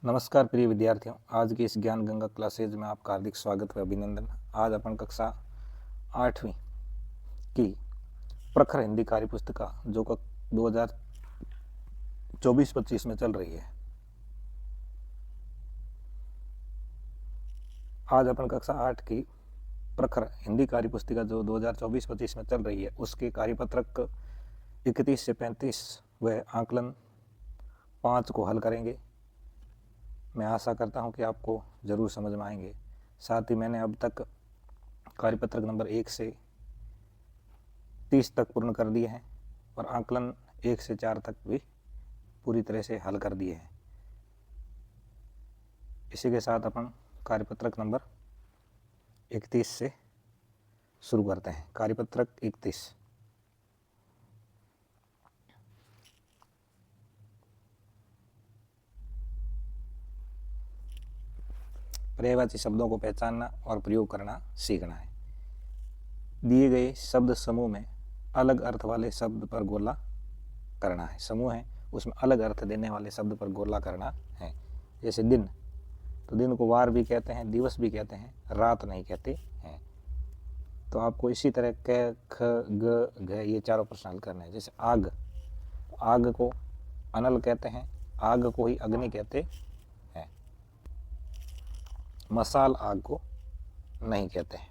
नमस्कार प्रिय विद्यार्थियों, आज की इस ज्ञान गंगा क्लासेज में आपका हार्दिक स्वागत व अभिनंदन। आज अपन कक्षा 8वीं की प्रखर हिंदी कार्य पुस्तिका जो 2024-25 में चल रही है। आज अपन कक्षा 8 की प्रखर हिंदी कार्य पुस्तिका जो 2024-25 में चल रही है उसके कार्यपत्रक 31 से 35 व आंकलन 5 को हल करेंगे। मैं आशा करता हूं कि आपको ज़रूर समझ में आएंगे। साथ ही मैंने अब तक कार्यपत्रक नंबर 1 से 30 तक पूर्ण कर दिए हैं और आंकलन 1 से 4 तक भी पूरी तरह से हल कर दिए हैं। इसी के साथ अपन कार्यपत्रक नंबर 31 से शुरू करते हैं। कार्यपत्रक 31। पर्यायवाची शब्दों को पहचानना और प्रयोग करना सीखना है। दिए गए शब्द समूह में अलग अर्थ वाले शब्द पर गोला करना है। समूह है उसमें अलग अर्थ देने वाले शब्द पर गोला करना है। जैसे दिन, तो दिन को वार भी कहते हैं, दिवस भी कहते हैं, रात नहीं कहते हैं। तो आपको इसी तरह क, ख, ग, घ ये चारों प्रश्न हल करने हैं। जैसे आग, आग को अनल कहते हैं, आग को ही अग्नि कहते हैं। मसाल आग को नहीं कहते हैं।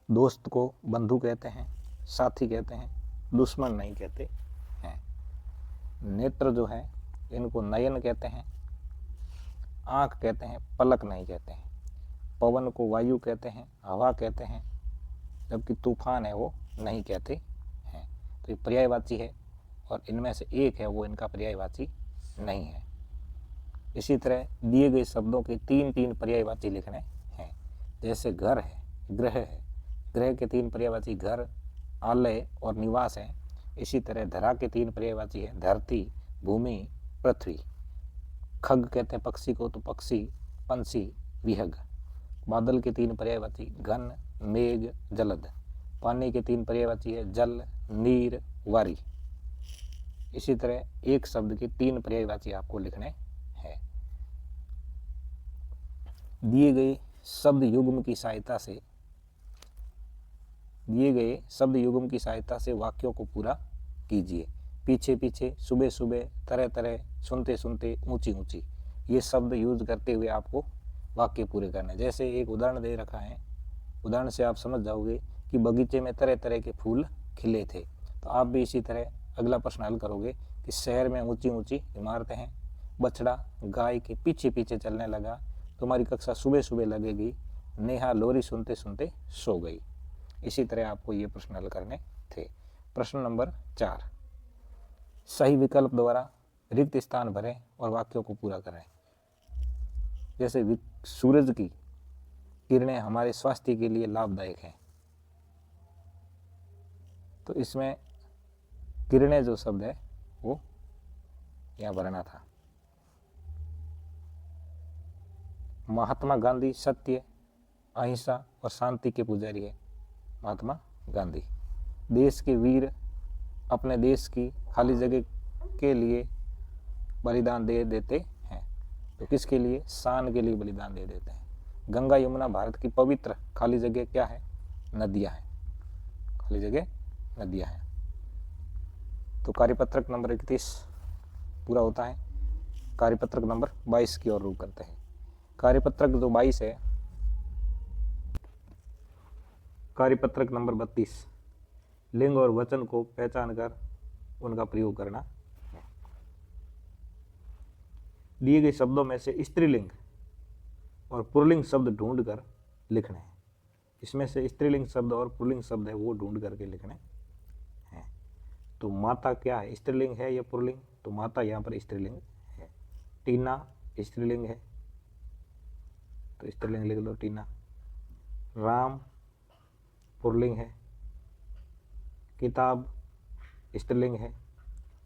दोस्त को बंधु कहते हैं, साथी कहते हैं, दुश्मन नहीं कहते हैं। नेत्र जो है इनको नयन कहते हैं, आँख कहते हैं, पलक नहीं कहते हैं। पवन को वायु कहते हैं, हवा कहते हैं, जबकि तूफान है वो नहीं कहते हैं। तो ये पर्यायवाची है और इनमें से एक है वो इनका पर्यायवाची नहीं है। इसी तरह दिए गए शब्दों के 3 पर्यायवाची लिखने हैं। जैसे घर है, गृह है, गृह के 3 पर्यायवाची घर, आलय और निवास है। इसी तरह धरा के 3 पर्यायवाची है, धरती, भूमि, पृथ्वी। खग कहते हैं पक्षी को, तो पक्षी, पंछी, विहग। बादल के 3 पर्यायवाची घन, मेघ, जलद। पानी के 3 पर्यायवाची है जल, नीर, वारी। इसी तरह एक शब्द के 3 पर्यायवाची आपको लिखने हैं। दिए गए शब्द युग्म की सहायता से वाक्यों को पूरा कीजिए। पीछे पीछे, सुबह सुबह, तरह तरह, सुनते सुनते, ऊंची ऊंची, ये शब्द यूज करते हुए आपको वाक्य पूरे करने। जैसे एक उदाहरण दे रखा है, उदाहरण से आप समझ जाओगे कि बगीचे में तरह तरह के फूल खिले थे। तो आप भी इसी तरह अगला प्रश्न हल करोगे कि शहर में ऊंची ऊंची इमारतें हैं, बछड़ा गाय के पीछे पीछे चलने लगा, तुम्हारी कक्षा सुबह सुबह लगेगी, नेहा लोरी सुनते सुनते सो गई। इसी तरह आपको ये प्रश्न हल करने थे। प्रश्न नंबर 4, सही विकल्प द्वारा रिक्त स्थान भरें और वाक्यों को पूरा करें। जैसे सूरज की किरणें हमारे स्वास्थ्य के लिए लाभदायक हैं, तो इसमें किरणें जो शब्द है वो यहां भरना था। महात्मा गांधी सत्य, अहिंसा और शांति के पुजारी है। महात्मा गांधी। देश के वीर अपने देश की खाली जगह के लिए बलिदान दे देते हैं, तो किसके लिए? शान के लिए बलिदान दे देते हैं। गंगा यमुना भारत की पवित्र खाली जगह क्या है? नदियां हैं। खाली जगह नदियां हैं। तो कार्यपत्रक नंबर 31 पूरा होता है। कार्यपत्रक नंबर 22 की ओर रुख करते हैं। कार्यपत्रक जो 22 है, कार्यपत्रक नंबर 32, लिंग और वचन को पहचान कर उनका प्रयोग करना। दिए गए शब्दों में से स्त्रीलिंग और पुल्लिंग शब्द ढूंढ कर लिखने हैं। इसमें से स्त्रीलिंग शब्द और पुल्लिंग शब्द है वो ढूंढ करके लिखने हैं। तो माता क्या है, स्त्रीलिंग है या पुल्लिंग? तो माता यहाँ पर स्त्रीलिंग है। टीना स्त्रीलिंग है, तो स्त्रीलिंग लिख दो टीना। राम पुल्लिंग है। किताब स्त्रीलिंग है।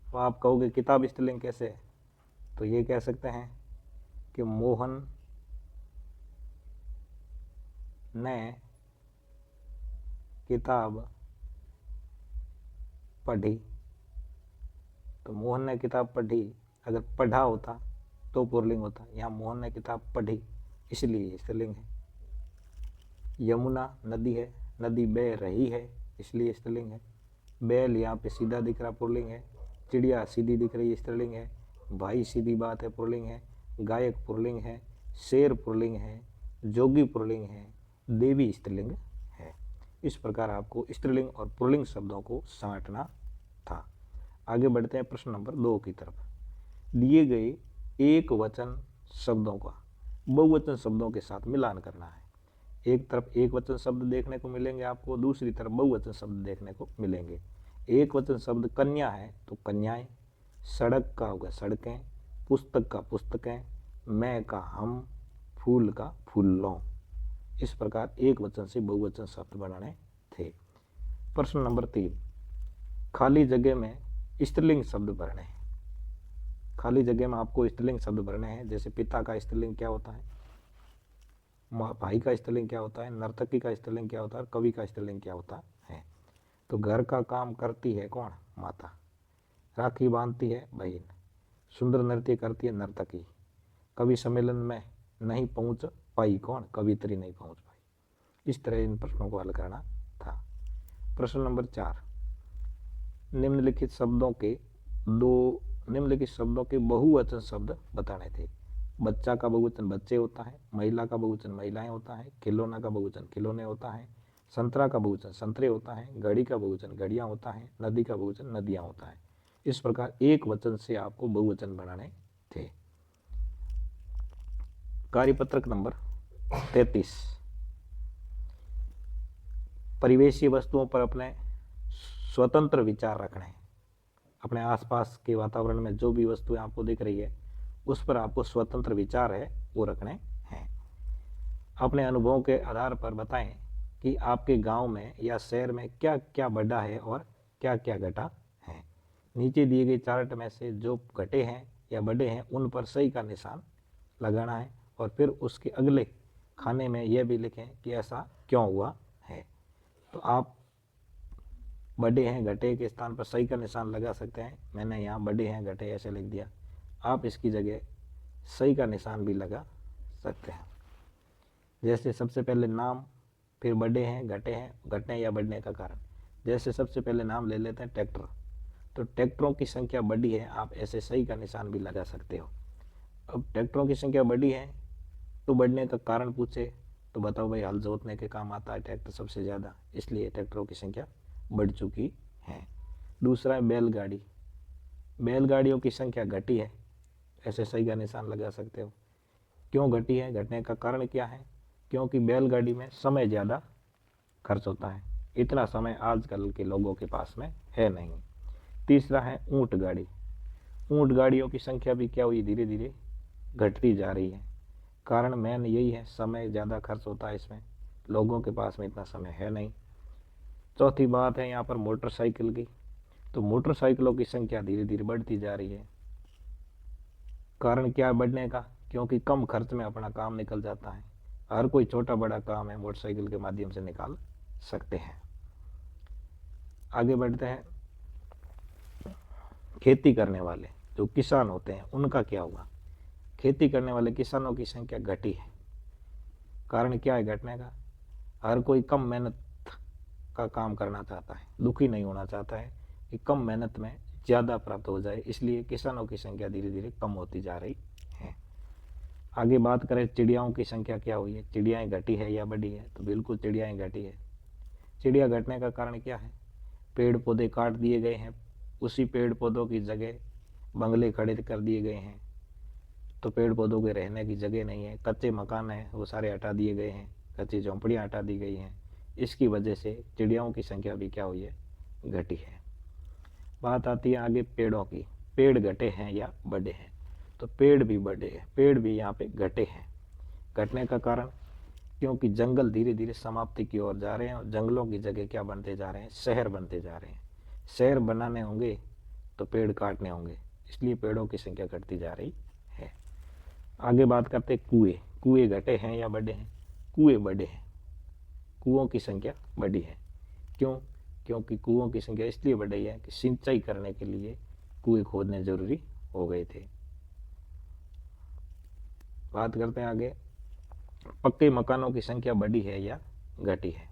तो आप कहोगे किताब स्त्रीलिंग कैसे है? तो ये कह सकते हैं कि मोहन ने किताब पढ़ी। तो मोहन ने किताब पढ़ी, अगर पढ़ा होता तो पुल्लिंग होता है। यहाँ मोहन ने किताब पढ़ी इसलिए स्त्रीलिंग है। यमुना नदी है, नदी बह रही है इसलिए स्त्रीलिंग है। बैल यहाँ पे सीधा दिख रहा पुल्लिंग है। चिड़िया सीधी दिख रही स्त्रीलिंग है। भाई सीधी बात है पुल्लिंग है। गायक पुल्लिंग है। शेर पुल्लिंग है। जोगी पुल्लिंग है। देवी स्त्रीलिंग है। इस प्रकार आपको स्त्रीलिंग और पुल्लिंग शब्दों को समेटना था। आगे बढ़ते हैं प्रश्न नंबर 2 की तरफ। दिए गए एक वचन शब्दों का बहुवचन शब्दों के साथ मिलान करना है। एक तरफ एक वचन शब्द देखने को मिलेंगे आपको, दूसरी तरफ बहुवचन शब्द देखने को मिलेंगे। एक वचन शब्द कन्या है तो कन्याएं, सड़क का होगा सड़कें, पुस्तक का पुस्तकें, मैं का हम, फूल का फूलों। इस प्रकार एक वचन से बहुवचन शब्द बनाने थे। प्रश्न नंबर 3, खाली जगह में स्त्रीलिंग शब्द भरने हैं। खाली जगह में आपको स्त्रीलिंग शब्द भरने हैं। जैसे पिता का स्त्रीलिंग क्या होता है, भाई का स्त्रीलिंग क्या होता है, नर्तकी का स्त्रीलिंग क्या होता है, कवि का स्त्रीलिंग क्या होता है। तो घर का काम करती है कौन, माता। राखी बांधती है बहन। सुंदर नृत्य करती है नर्तकी। कवि सम्मेलन में नहीं पहुंच पाई कौन, कवित्री नहीं पहुंच पाई। इस तरह इन प्रश्नों को हल करना था। प्रश्न नंबर 4, निम्नलिखित शब्दों के बहुवचन शब्द बताने थे। बच्चा का बहुवचन बच्चे होता है, महिला का बहुवचन महिलाएं होता है, खिलौना का बहुवचन खिलौने होता है, संतरा का बहुवचन संतरे होता है, घड़ी का बहुवचन घड़ियां होता है, नदी का बहुवचन नदियां होता है। इस प्रकार एक वचन से आपको बहुवचन बनाने थे। कार्यपत्रक नंबर 33, परिवेशीय वस्तुओं पर अपने स्वतंत्र विचार रखने। अपने आसपास के वातावरण में जो भी वस्तुएं आपको दिख रही है उस पर आपको स्वतंत्र विचार है वो रखने हैं। अपने अनुभवों के आधार पर बताएं कि आपके गांव में या शहर में क्या क्या बढ़ा है और क्या क्या घटा है। नीचे दिए गए चार्ट में से जो घटे हैं या बढ़े हैं उन पर सही का निशान लगाना है और फिर उसके अगले खाने में यह भी लिखें कि ऐसा क्यों हुआ है। तो आप बढ़े हैं घटे के स्थान पर सही का निशान लगा सकते हैं। मैंने यहाँ बढ़े हैं घटे ऐसे लिख दिया, आप इसकी जगह सही का निशान भी लगा सकते हैं। जैसे सबसे पहले नाम, फिर बढ़े हैं घटे हैं, घटने या बढ़ने का कारण। जैसे सबसे पहले नाम ले लेते हैं ट्रैक्टर, तो ट्रैक्टरों की संख्या बढ़ी है, आप ऐसे सही का निशान भी लगा सकते हो। अब ट्रैक्टरों की संख्या बढ़ी है तो बढ़ने का कारण पूछे तो बताओ भाई, हल जोतने के काम आता है ट्रैक्टर सबसे ज़्यादा, इसलिए ट्रैक्टरों की संख्या बढ़ चुकी है। दूसरा है बैलगाड़ी, बैलगाड़ियों की संख्या घटी है, ऐसे सही का निशान लगा सकते हो। क्यों घटी है, घटने का कारण क्या है, क्योंकि बैलगाड़ी में समय ज़्यादा खर्च होता है, इतना समय आजकल के लोगों के पास में है नहीं। तीसरा है ऊंट गाड़ी, ऊंट गाड़ियों की संख्या भी क्या हुई, धीरे धीरे घटती जा रही है। कारण मेन यही है, समय ज़्यादा खर्च होता है इसमें, लोगों के पास में इतना समय है नहीं। चौथी बात है यहाँ पर मोटरसाइकिल की, तो मोटरसाइकिलों की संख्या धीरे धीरे बढ़ती जा रही है। कारण क्या है बढ़ने का, क्योंकि कम खर्च में अपना काम निकल जाता है। हर कोई छोटा बड़ा काम है मोटरसाइकिल के माध्यम से निकाल सकते हैं। आगे बढ़ते हैं, खेती करने वाले जो किसान होते हैं उनका क्या हुआ। खेती करने वाले किसानों की संख्या घटी है। कारण क्या है घटने का, हर कोई कम मेहनत का काम करना चाहता है, दुखी नहीं होना चाहता है कि कम मेहनत में ज़्यादा प्राप्त हो जाए, इसलिए किसानों की संख्या धीरे धीरे कम होती जा रही है। आगे बात करें चिड़ियाओं की संख्या क्या हुई है, चिड़ियाएँ घटी है या बढ़ी है, तो बिल्कुल चिड़ियाएँ घटी है। चिड़िया घटने का कारण क्या है, पेड़ पौधे काट दिए गए हैं, उसी पेड़ पौधों की जगह बंगले खड़े कर दिए गए हैं, तो पेड़ पौधों के रहने की जगह नहीं है। कच्चे मकान हैं वो सारे हटा दिए गए हैं, कच्ची झोंपड़ियाँ हटा दी गई हैं, इसकी वजह से चिड़ियाओं की संख्या भी क्या हुई है, घटी है। बात आती है आगे पेड़ों की, पेड़ घटे हैं या बढ़े हैं, तो पेड़ भी बढ़े हैं, पेड़ भी यहाँ पे घटे हैं। घटने का कारण, क्योंकि जंगल धीरे धीरे समाप्ति की ओर जा रहे हैं और जंगलों की जगह क्या बनते जा रहे हैं, शहर बनते जा रहे हैं। शहर बनाने होंगे तो पेड़ काटने होंगे, इसलिए पेड़ों की संख्या घटती जा रही है। आगे बात करते हैं कुएं, कुएं घटे हैं या बढ़े हैं, कुएं बढ़े हैं, कुओं की संख्या बढ़ी है। क्यों, क्योंकि कुओं की संख्या इसलिए बढ़ी है कि सिंचाई करने के लिए कुएं खोदने जरूरी हो गए थे। बात करते हैं आगे, पक्के मकानों की संख्या बढ़ी है या घटी है।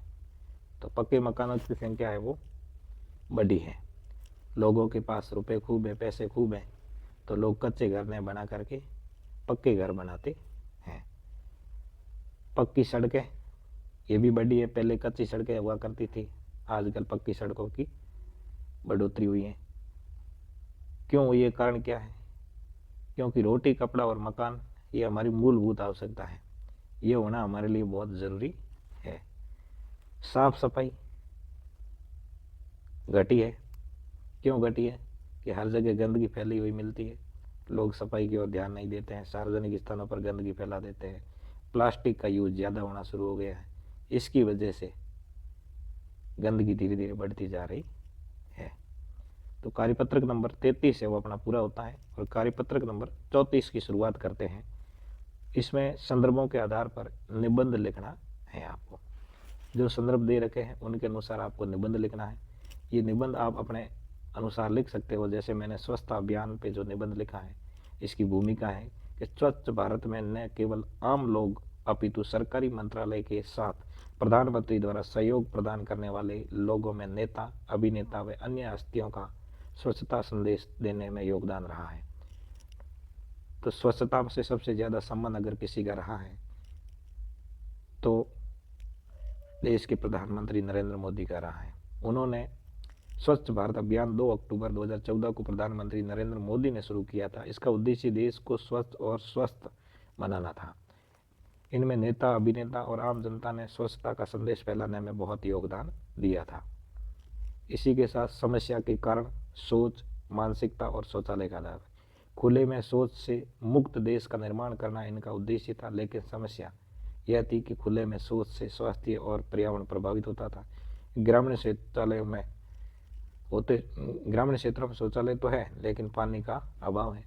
तो पक्के मकानों की संख्या है वो बढ़ी है। लोगों के पास रुपए खूब है, पैसे खूब हैं, तो लोग कच्चे घर नहीं बना करके पक्के घर बनाते हैं। पक्की सड़कें ये भी बढ़ी है। पहले कच्ची सड़कें हुआ करती थी, आजकल पक्की सड़कों की बढ़ोतरी हुई है। क्यों, ये कारण क्या है? क्योंकि रोटी, कपड़ा और मकान ये हमारी मूलभूत आवश्यकता है, ये होना हमारे लिए बहुत ज़रूरी है। साफ सफाई घटी है। क्यों घटी है? कि हर जगह गंदगी फैली हुई मिलती है, लोग सफाई की ओर ध्यान नहीं देते हैं, सार्वजनिक स्थानों पर गंदगी फैला देते हैं, प्लास्टिक का यूज ज़्यादा होना शुरू हो गया है, इसकी वजह से गंदगी धीरे धीरे बढ़ती जा रही है। तो कार्यपत्रक नंबर 33 है वो अपना पूरा होता है और कार्यपत्रक नंबर 34 की शुरुआत करते हैं। इसमें संदर्भों के आधार पर निबंध लिखना है। आपको जो संदर्भ दे रखे हैं उनके अनुसार आपको निबंध लिखना है। ये निबंध आप अपने अनुसार लिख सकते हो। जैसे मैंने स्वच्छता अभियान पे जो निबंध लिखा है, इसकी भूमिका है कि स्वच्छ भारत में न केवल आम लोग अपितु सरकारी मंत्रालय के साथ प्रधानमंत्री द्वारा सहयोग प्रदान करने वाले लोगों में नेता, अभिनेता व अन्य हस्तियों का स्वच्छता संदेश देने में योगदान रहा है। तो स्वच्छता से सबसे ज़्यादा संबंध अगर किसी का रहा है तो देश के प्रधानमंत्री नरेंद्र मोदी का रहा है। उन्होंने स्वच्छ भारत अभियान 2 अक्टूबर 2014 को प्रधानमंत्री नरेंद्र मोदी ने शुरू किया था। इसका उद्देश्य देश को स्वच्छ और स्वस्थ बनाना था। इनमें नेता, अभिनेता और आम जनता ने स्वच्छता का संदेश फैलाने में बहुत योगदान दिया था। इसी के साथ समस्या के कारण सोच, मानसिकता और शौचालय का लाभ। खुले में शौच से मुक्त देश का निर्माण करना इनका उद्देश्य था, लेकिन समस्या यह थी कि खुले में शौच से स्वास्थ्य और पर्यावरण प्रभावित होता था। ग्रामीण क्षेत्रों में शौचालय तो है, लेकिन पानी का अभाव है।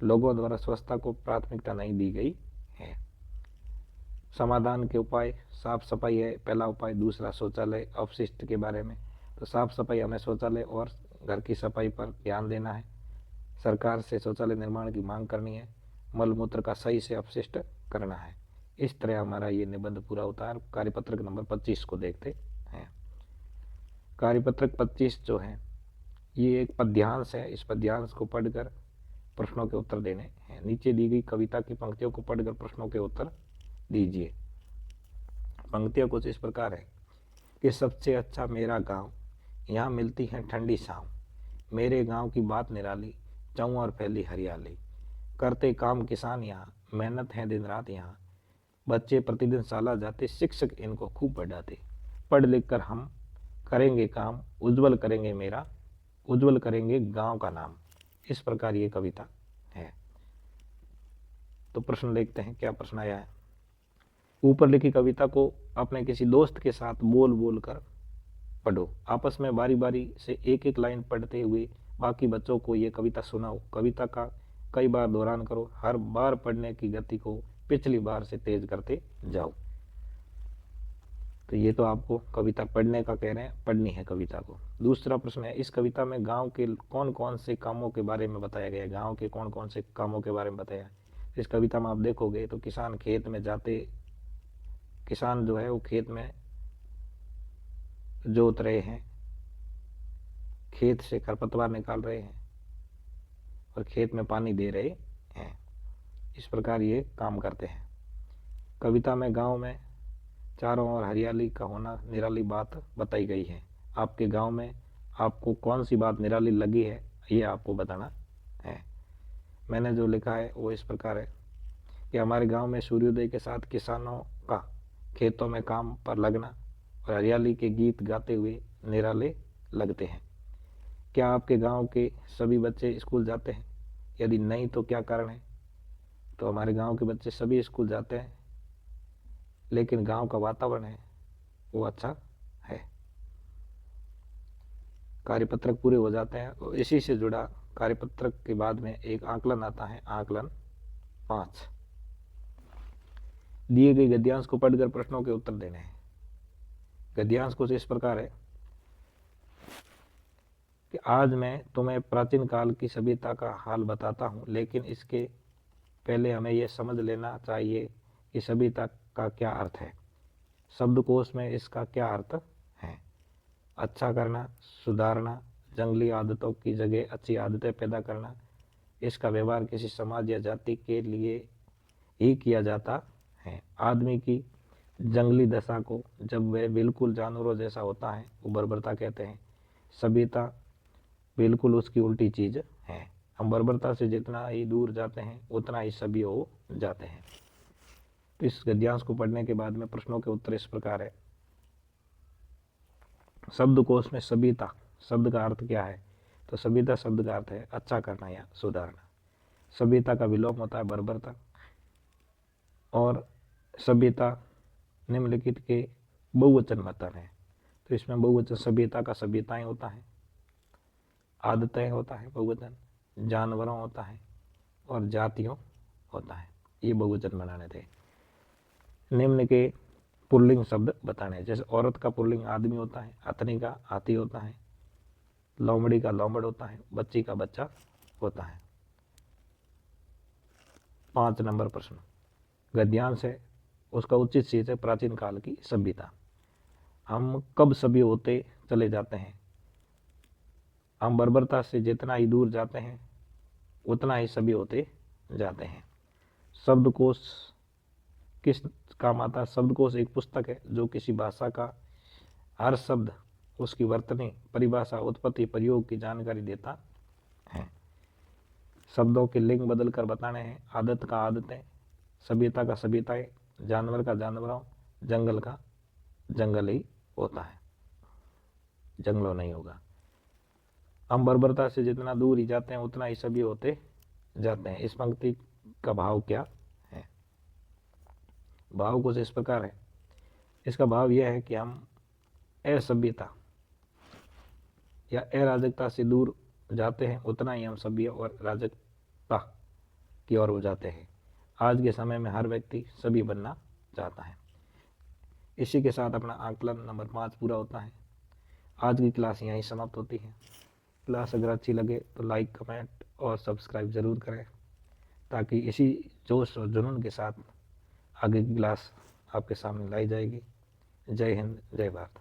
लोगों द्वारा स्वच्छता को प्राथमिकता नहीं दी गई है। समाधान के उपाय, साफ सफाई है पहला उपाय। दूसरा, शौचालय अपशिष्ट के बारे में। तो साफ सफाई, हमें शौचालय और घर की सफाई पर ध्यान देना है। सरकार से शौचालय निर्माण की मांग करनी है। मलमूत्र का सही से अपशिष्ट करना है। इस तरह हमारा ये निबंध पूरा होता है। कार्यपत्रक नंबर 25 को देखते हैं। कार्यपत्रक 25 जो है ये एक पद्यांश है। इस पद्यांश को पढ़कर प्रश्नों के उत्तर देने हैं। नीचे दी गई कविता की पंक्तियों को पढ़कर प्रश्नों के उत्तर दीजिए। पंक्तियां कुछ इस प्रकार है कि सबसे अच्छा मेरा गांव, यहाँ मिलती है ठंडी छाँव, मेरे गांव की बात निराली, चारों ओर फैली हरियाली, करते काम किसान यहाँ, मेहनत है दिन रात यहाँ, बच्चे प्रतिदिन शाला जाते, शिक्षक इनको खूब पढ़ाते, पढ़ लिख कर हम करेंगे काम, उज्जवल करेंगे गांव का नाम। इस प्रकार ये कविता है। तो प्रश्न देखते हैं, क्या प्रश्न आया है। ऊपर लिखी कविता को अपने किसी दोस्त के साथ बोल बोल कर पढ़ो। आपस में बारी बारी से एक एक लाइन पढ़ते हुए बाकी बच्चों को ये कविता सुनाओ। कविता का कई बार दोहरान करो। हर बार पढ़ने की गति को पिछली बार से तेज करते जाओ। तो ये तो आपको कविता पढ़ने का कह रहे हैं, पढ़नी है कविता को। दूसरा प्रश्न है, इस कविता में गांव के कौन कौन से कामों के बारे में बताया गया है। गांव के कौन कौन से कामों के बारे में बताया है। इस कविता में आप देखोगे तो किसान खेत में जाते, किसान जो है वो खेत में जोत रहे हैं, खेत से खरपतवार निकाल रहे हैं और खेत में पानी दे रहे हैं। इस प्रकार ये काम करते हैं। कविता में गांव में चारों ओर हरियाली का होना निराली बात बताई गई है। आपके गांव में आपको कौन सी बात निराली लगी है ये आपको बताना है। मैंने जो लिखा है वो इस प्रकार है कि हमारे गांव में सूर्योदय के साथ किसानों का खेतों में काम पर लगना और हरियाली के गीत गाते हुए निराले लगते हैं। क्या आपके गांव के सभी बच्चे स्कूल जाते हैं? यदि नहीं तो क्या कारण है? तो हमारे गांव के बच्चे सभी स्कूल जाते हैं, लेकिन गांव का वातावरण है वो अच्छा है। कार्यपत्रक पूरे हो जाते हैं और इसी से जुड़ा कार्यपत्रक के बाद में एक आकलन आता है, आकलन 5। दिए गए गद्यांश को पढ़कर प्रश्नों के उत्तर देने हैं। गद्यांश कुछ इस प्रकार है कि आज मैं तुम्हें प्राचीन काल की सभ्यता का हाल बताता हूँ, लेकिन इसके पहले हमें यह समझ लेना चाहिए कि सभ्यता का क्या अर्थ है। शब्दकोश में इसका क्या अर्थ है? अच्छा करना, सुधारना, जंगली आदतों की जगह अच्छी आदतें पैदा करना। इसका व्यवहार किसी समाज या जाति के लिए ही किया जाता है। आदमी की जंगली दशा को जब वह बिल्कुल जानवरों जैसा होता है वो बर्बरता कहते हैं। सभ्यता बिल्कुल उसकी उल्टी चीज है। हम बर्बरता से जितना ही दूर जाते हैं उतना ही सभ्य हो जाते हैं। तो इस गद्यांश को पढ़ने के बाद में प्रश्नों के उत्तर इस प्रकार है। शब्दकोश में सभ्यता शब्द का अर्थ क्या है? तो सभ्यता शब्द का अर्थ है अच्छा करना या सुधारना। सभ्यता का विलोम होता है बर्बरता। और सभ्यता निम्नलिखित के बहुवचन मतन है। तो इसमें बहुवचन सभ्यता का सभ्यताएं होता है, आदतें होता है बहुवचन, जानवरों होता है और जातियों होता है। ये बहुवचन बनाने थे। निम्न के पुल्लिंग शब्द बताने, जैसे औरत का पुल्लिंग आदमी होता है, अतनी का हाथी होता है, लोमड़ी का लोमड़ होता है, बच्ची का बच्चा होता है। 5 नंबर प्रश्न गद्यांश है, उसका उचित शीर्षक है प्राचीन काल की सभ्यता। हम कब सभ्य होते चले जाते हैं? हम बर्बरता से जितना ही दूर जाते हैं उतना ही सभ्य होते जाते हैं। शब्दकोश किस काम आता है? शब्दकोश एक पुस्तक है जो किसी भाषा का हर शब्द, उसकी वर्तनी, परिभाषा, उत्पत्ति, प्रयोग की जानकारी देता है। शब्दों के लिंग बदल कर बताने हैं। आदत का आदतें, सभ्यता का सभ्यताएं, जानवर का जानवरों, जंगल का जंगल ही होता है, जंगलों नहीं होगा। हम बर्बरता से जितना दूर ही जाते हैं उतना ही सभ्य होते जाते हैं। इस पंक्ति का भाव क्या है? भाव कुछ इस प्रकार है। इसका भाव यह है कि हम असभ्यता या अराजकता से दूर जाते हैं उतना ही हम सभ्य और राजकता की ओर हो जाते हैं। आज के समय में हर व्यक्ति सभ्य बनना चाहता है। इसी के साथ अपना आकलन नंबर 5 पूरा होता है। आज की क्लास यहीं समाप्त होती है। क्लास अगर अच्छी लगे तो लाइक, कमेंट और सब्सक्राइब ज़रूर करें, ताकि इसी जोश और जुनून के साथ आगे की क्लास आपके सामने लाई जाएगी। जय हिंद, जय भारत।